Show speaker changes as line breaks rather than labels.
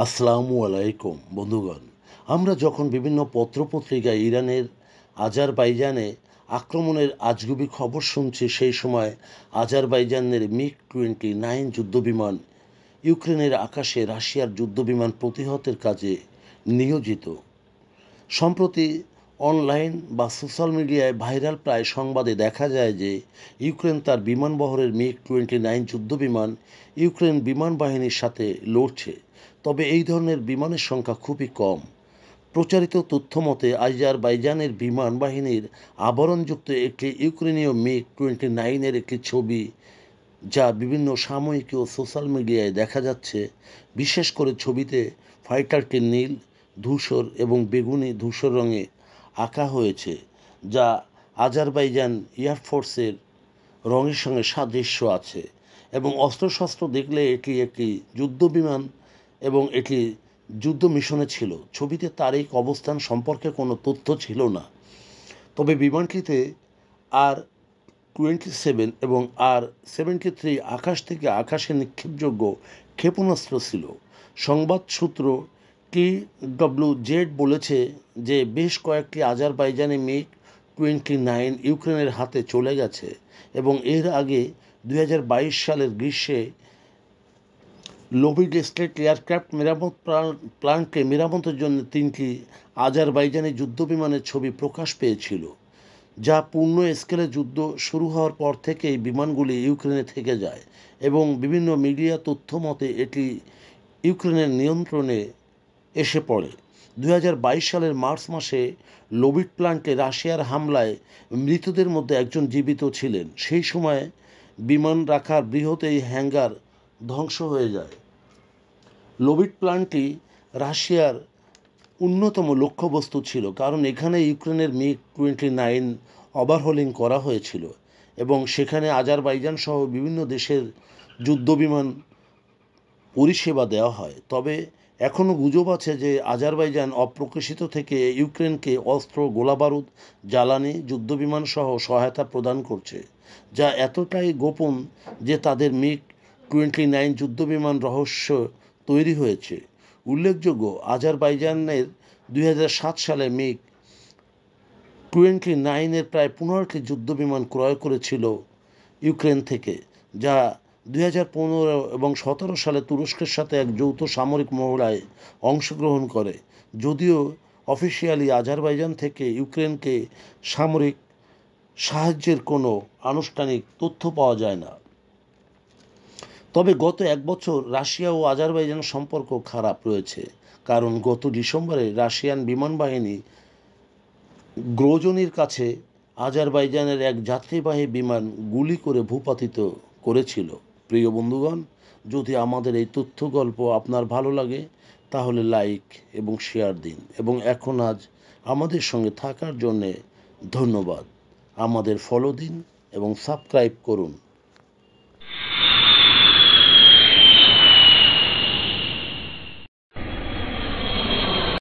আসসালামু আলাইকুম বন্ধুগণ। আমরা যখন বিভিন্ন পত্রপত্রিকায় ইরানের আজারবাইজানে আক্রমণের আজগুবি খবর শুনছি, সেই সময় আজারবাইজানের মিগ-29 যুদ্ধবিমান ইউক্রেনের আকাশে রাশিয়ার যুদ্ধবিমান প্রতিহতের কাজে নিয়োজিত। সম্প্রতি অনলাইন বা সোশ্যাল মিডিয়ায় ভাইরাল প্রায় সংবাদে দেখা যায় যে ইউক্রেন তার বিমানবহরের মিগ-29 যুদ্ধবিমান ইউক্রেন বিমান বাহিনীর সাথে লড়ছে। তবে এই ধরনের বিমানের সংখ্যা খুবই কম। প্রচারিত তথ্যমতে আজারবাইজানের বিমান বাহিনীর আবরণযুক্ত একটি ইউক্রেনীয় মিগ-29-এর একটি ছবি, যা বিভিন্ন সাময়িক ও সোশ্যাল মিডিয়ায় দেখা যাচ্ছে। বিশেষ করে ছবিতে ফাইটারটি নীল, ধূসর এবং বেগুনি ধূসর রঙে আঁকা হয়েছে, যা আজারবাইজান এয়ারফোর্সের রঙের সঙ্গে সাদৃশ্য আছে। এবং অস্ত্রশস্ত্র দেখলে এটি একটি যুদ্ধবিমান এবং এটি যুদ্ধ মিশনে ছিল। ছবিতে তারিখ অবস্থান সম্পর্কে কোনো তথ্য ছিল না। তবে বিমানটিতে আর-27 এবং আর-73 আকাশ থেকে আকাশে নিক্ষেপযোগ্য ক্ষেপণাস্ত্র ছিল। সংবাদ সূত্র TWZ বলেছে যে বেশ কয়েকটি আজারবাইজানি মিগ-29 ইউক্রেনের হাতে চলে গেছে এবং এর আগে 2022 সালের গ্রীষ্মে লোভিড স্টেট এয়ারক্রাফট মেরামত প্ল্যান্টে মেরামতের জন্য 3টি আজারবাইজানি যুদ্ধবিমানের ছবি প্রকাশ পেয়েছিল, যা পূর্ণ স্কেলে যুদ্ধ শুরু হওয়ার পর থেকেই বিমানগুলি ইউক্রেনে থেকে যায় এবং বিভিন্ন মিডিয়া তথ্য মতে এটি ইউক্রেনের নিয়ন্ত্রণে এসে পড়ে। 2022 সালের মার্চ মাসে লোভিড প্ল্যান্টে রাশিয়ার হামলায় মৃতদের মধ্যে একজন জীবিত ছিলেন। সেই সময় বিমান রাখার বৃহৎ এই হ্যাঙ্গার ধ্বংস হয়ে যায়। লোভিড প্ল্যান্টটি রাশিয়ার অন্যতম লক্ষ্যবস্তু ছিল, কারণ এখানে ইউক্রেনের মিগ-29 ওভারহোলিং করা হয়েছিল এবং সেখানে আজারবাইজান সহ বিভিন্ন দেশের যুদ্ধবিমান পরিষেবা দেওয়া হয়। তবে এখনও গুজব আছে যে আজারবাইজান অপ্রকাশিত থেকে ইউক্রেনকে অস্ত্র, গোলাবারুদ, জ্বালানি, যুদ্ধবিমান সহ সহায়তা প্রদান করছে, যা এতটাই গোপন যে তাদের মিগ-29 যুদ্ধবিমান রহস্য তৈরি হয়েছে। উল্লেখযোগ্য, আজারবাইজানের 2007 সালে মিগ-29-এর প্রায় 15টি যুদ্ধবিমান ক্রয় করেছিল ইউক্রেন থেকে, যা 2015 এবং 2017 সালে তুরস্কের সাথে এক যৌথ সামরিক মহড়ায় অংশগ্রহণ করে। যদিও অফিসিয়ালি আজারবাইজান থেকে ইউক্রেনকে সামরিক সাহায্যের কোনো আনুষ্ঠানিক তথ্য পাওয়া যায় না। তবে গত এক বছর রাশিয়া ও আজারবাইজান সম্পর্ক খারাপ রয়েছে, কারণ গত ডিসেম্বরে রাশিয়ান বিমান বাহিনী গ্রোজনির কাছে আজারবাইজানের এক যাত্রীবাহী বিমান গুলি করে ভূপাতিত করেছিল। প্রিয় বন্ধুগণ, যদি আমাদের এই তথ্য গল্প আপনার ভালো লাগে তাহলে লাইক এবং শেয়ার দিন, এবং আজ আমাদের সঙ্গে থাকার জন্যে ধন্যবাদ। আমাদের ফলো দিন এবং সাবস্ক্রাইব করুন।